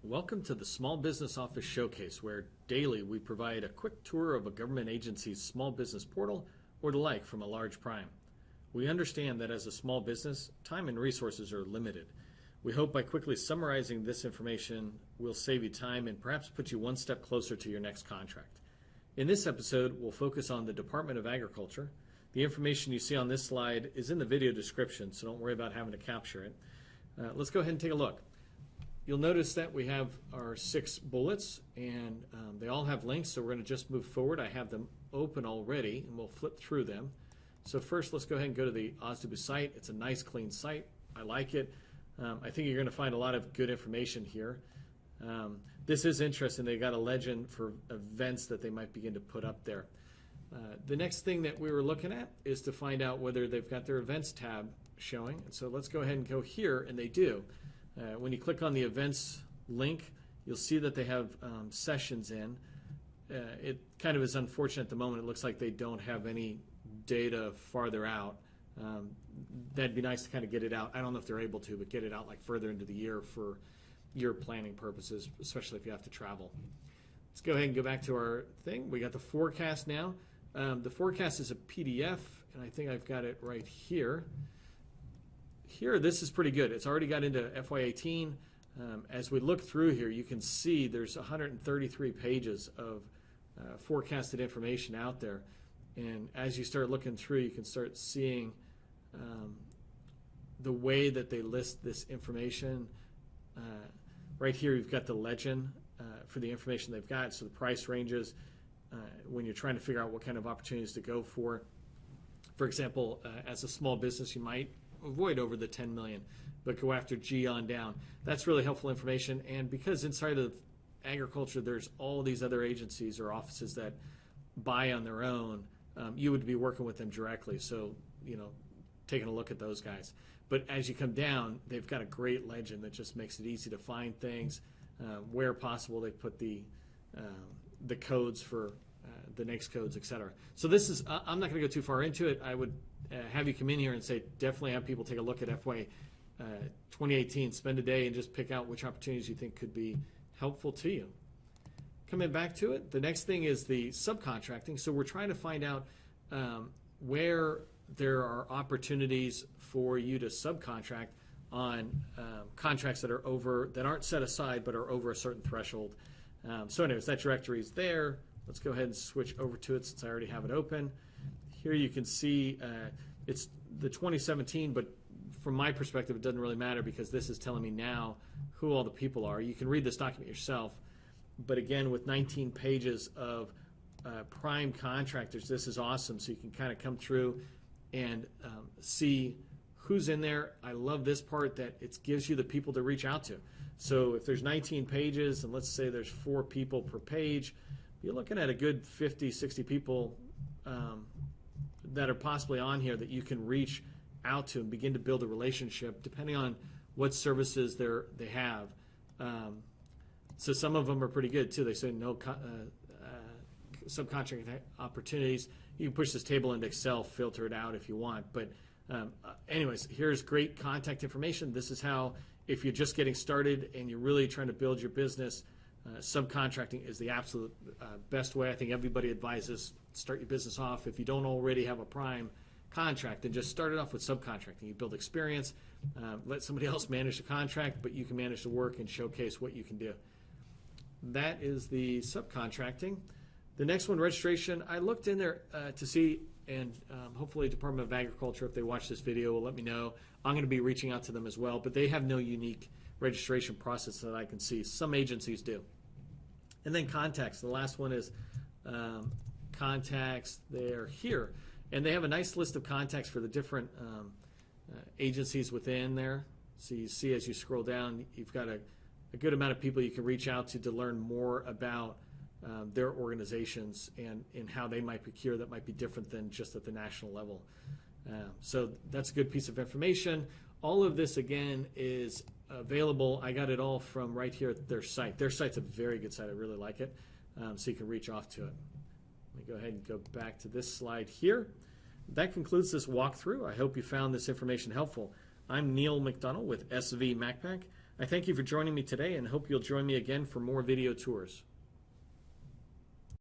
Welcome to the Small Business Office Showcase, where daily we provide a quick tour of a government agency's small business portal or the like from a large prime. We understand that as a small business, time and resources are limited. We hope by quickly summarizing this information, we'll save you time and perhaps put you one step closer to your next contract. In this episode, we'll focus on the Department of Agriculture. The information you see on this slide is in the video description, so don't worry about having to capture it. Let's go ahead and take a look. You'll notice that we have our 6 bullets, and they all have links, so we're going to just move forward. I have them open already, and we'll flip through them. So first, let's go ahead and go to the OSDBU site. It's a nice, clean site. I like it. I think you're going to find a lot of good information here. This is interesting. They got a legend for events that they might begin to put up there. The next thing that we were looking at is to find out whether they've got their events tab showing. And so let's go ahead and go here, and they do. When you click on the events link, you'll see that they have sessions in. It kind of is unfortunate at the moment. It looks like they don't have any data farther out. That'd be nice to kind of get it out. I don't know if they're able to, but get it out like further into the year for your planning purposes, especially if you have to travel. Let's go ahead and go back to our thing. We got the forecast now. The forecast is a PDF, and I think I've got it right here. Here, this is pretty good. It's already got into FY18. As we look through here, you can see there's 133 pages of forecasted information out there. And as you start looking through, you can start seeing the way that they list this information. Right here, you've got the legend for the information they've got. So the price ranges when you're trying to figure out what kind of opportunities to go for. For example, as a small business, you might avoid over the 10 million, but go after G on down. That's really helpful information. And because inside of agriculture, there's all these other agencies or offices that buy on their own, you would be working with them directly. So, taking a look at those guys. But as you come down, they've got a great legend that just makes it easy to find things. Where possible, they put the codes for the next codes, etc. So this is, I'm not going to go too far into it. I would have you come in here and say, definitely have people take a look at FY 2018, spend a day and just pick out which opportunities you think could be helpful to you. Coming back to it, the next thing is the subcontracting. So we're trying to find out where there are opportunities for you to subcontract on contracts that aren't set aside but are over a certain threshold. So anyways, that directory is there. Let's go ahead and switch over to it since I already have it open. Here you can see it's the 2017, but from my perspective, it doesn't really matter because this is telling me now who all the people are. You can read this document yourself, but again, with 19 pages of prime contractors, this is awesome. So you can kind of come through and see who's in there. I love this part that it gives you the people to reach out to. So if there's 19 pages, and let's say there's 4 people per page, you're looking at a good 50, 60 people that are possibly on here that you can reach out to and begin to build a relationship depending on what services they have. So some of them are pretty good too. They say no subcontracting opportunities. You can push this table into Excel, filter it out if you want. But anyways, here's great contact information. This is how, if you're just getting started and you're really trying to build your business, subcontracting is the absolute best way. I think everybody advises start your business off. If you don't already have a prime contract, then just start it off with subcontracting. You build experience, let somebody else manage the contract, but you can manage the work and showcase what you can do. That is the subcontracting. The next one, registration. I looked in there to see, and hopefully Department of Agriculture, if they watch this video, will let me know. I'm going to be reaching out to them as well, but they have no unique registration process that I can see. Some agencies do. And then contacts. The last one is contacts. They're here. And they have a nice list of contacts for the different agencies within there. So you see as you scroll down, you've got a good amount of people you can reach out to learn more about their organizations and how they might procure that might be different than just at the national level. So that's a good piece of information. All of this, again, is available. I got it all from right here at their site. Their site's a very good site. I really like it. So you can reach off to it. Let me go ahead and go back to this slide here. That concludes this walkthrough. I hope you found this information helpful. I'm Neil McDonnell with SV MacPack. I thank you for joining me today and hope you'll join me again for more video tours.